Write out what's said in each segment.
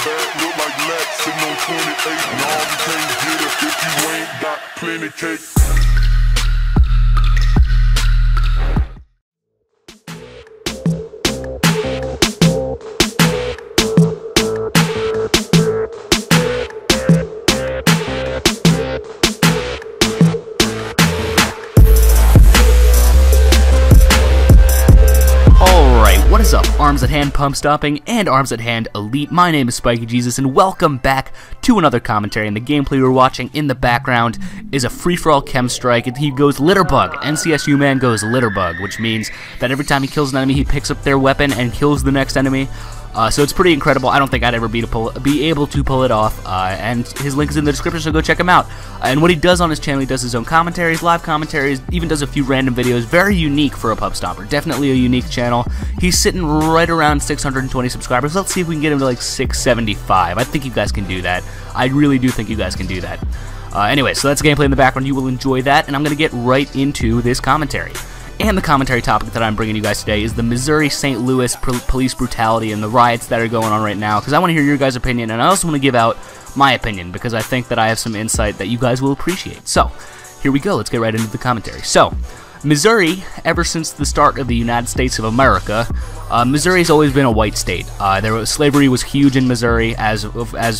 bad, look like Lex, sitting on 28. No, you can't get it if you ain't got plenty cake. What is up, Arms at Hand Pump Stopping and Arms at Hand Elite? My name is Spikey Jesus, and welcome back to another commentary. And the gameplay we're watching in the background is a free-for-all K.E.M strike. He goes Litterbug. NCSU man goes Litterbug, which means that every time he kills an enemy, he picks up their weapon and kills the next enemy. So it's pretty incredible. I don't think I'd ever be able to pull it off, and his link is in the description, so go check him out. And what he does on his channel, he does his own commentaries, live commentaries, even does a few random videos. Very unique for a pub stopper. Definitely a unique channel. He's sitting right around 620 subscribers. Let's see if we can get him to like 675. I think you guys can do that. I really do think you guys can do that. Anyway, so that's gameplay in the background. You will enjoy that, and I'm going to get right into this commentary. And the commentary topic that I'm bringing you guys today is the Missouri-St. Louis police brutality and the riots that are going on right now, because I want to hear your guys' opinion, and I also want to give out my opinion, because I think that I have some insight that you guys will appreciate. So, here we go. Let's get right into the commentary. So, Missouri, ever since the start of the United States of America, Missouri's always been a white state. Slavery was huge in Missouri, as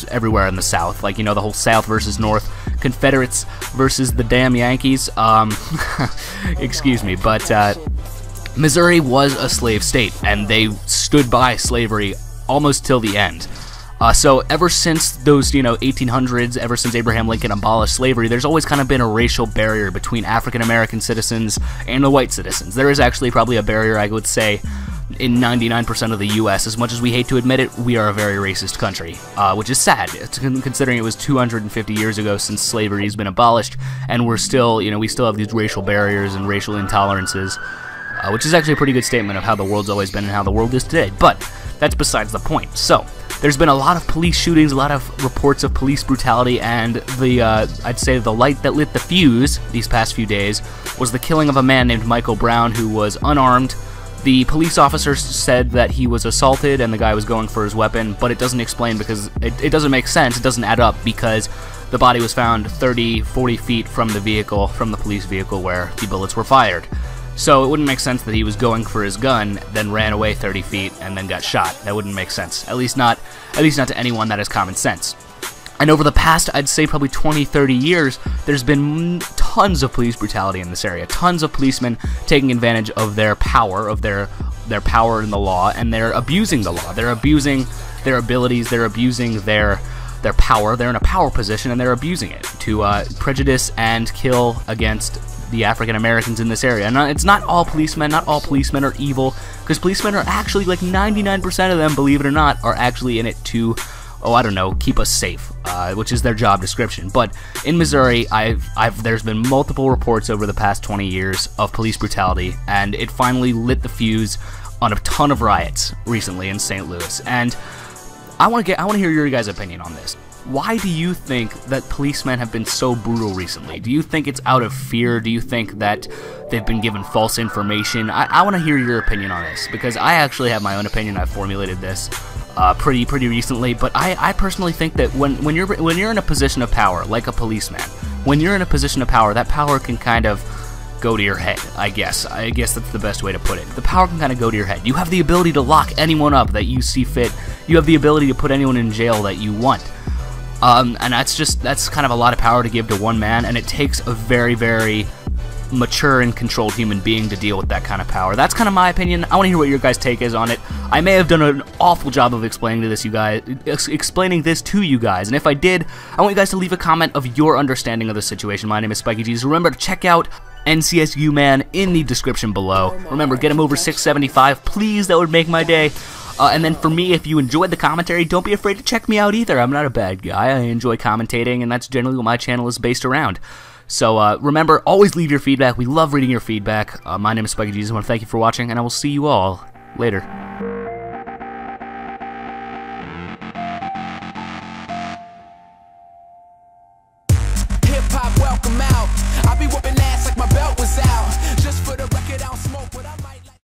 everywhere in the South. Like, you know, the whole South versus North, Confederates versus the damn Yankees. Excuse me, but Missouri was a slave state, and they stood by slavery almost till the end. So ever since those, 1800s, ever since Abraham Lincoln abolished slavery, there's always kind of been a racial barrier between African-American citizens and the white citizens. There is actually probably a barrier, I would say, in 99% of the U.S. As much as we hate to admit it, we are a very racist country, which is sad, considering it was 250 years ago since slavery has been abolished, and we're still, we still have these racial barriers and racial intolerances, which is actually a pretty good statement of how the world's always been and how the world is today. But that's besides the point. So, there's been a lot of police shootings, a lot of reports of police brutality, and I'd say the light that lit the fuse these past few days was the killing of a man named Michael Brown, who was unarmed. The police officer said that he was assaulted and the guy was going for his weapon, but it doesn't explain because it doesn't make sense, it doesn't add up, because the body was found 30, 40 feet from the vehicle, from the police vehicle where the bullets were fired. So it wouldn't make sense that he was going for his gun, then ran away 30 feet, and then got shot. That wouldn't make sense. At least not to anyone that has common sense. And over the past, I'd say probably 20, 30 years, there's been tons of police brutality in this area. Tons of policemen taking advantage of their power, power in the law, and they're abusing the law. They're abusing their abilities, they're abusing their power. They're in a power position, and they're abusing it to prejudice and kill against the African Americans in this area. And it's not all policemen. Not all policemen are evil, because policemen are actually, like 99% of them, believe it or not, are actually in it to, keep us safe, which is their job description. But in Missouri, there's been multiple reports over the past 20 years of police brutality, and it finally lit the fuse on a ton of riots recently in St. Louis. And I want to hear your guys' opinion on this. Why do you think that policemen have been so brutal recently? Do you think it's out of fear? Do you think that they've been given false information? I want to hear your opinion on this, because I actually have my own opinion. I've formulated this pretty recently, but I personally think that when you're in a position of power, like a policeman, when you're in a position of power, that power can kind of go to your head, I guess. I guess that's the best way to put it. The power can kind of go to your head. You have the ability to lock anyone up that you see fit. You have the ability to put anyone in jail that you want. And that's kind of a lot of power to give to one man, and it takes a very, very mature and controlled human being to deal with that kind of power. That's kind of my opinion. I want to hear what your guys' take is on it. I may have done an awful job of explaining this to you guys, and if I did, I want you guys to leave a comment of your understanding of the situation. My name is Spikey Jesus. Remember to check out NCSU Man in the description below. Remember, get him over 675, please. That would make my day. And then for me, if you enjoyed the commentary, don't be afraid to check me out either. I'm not a bad guy. I enjoy commentating, and that's generally what my channel is based around. So remember, always leave your feedback. We love reading your feedback. My name is Spikey Jesus. I want to thank you for watching, and I will see you all later.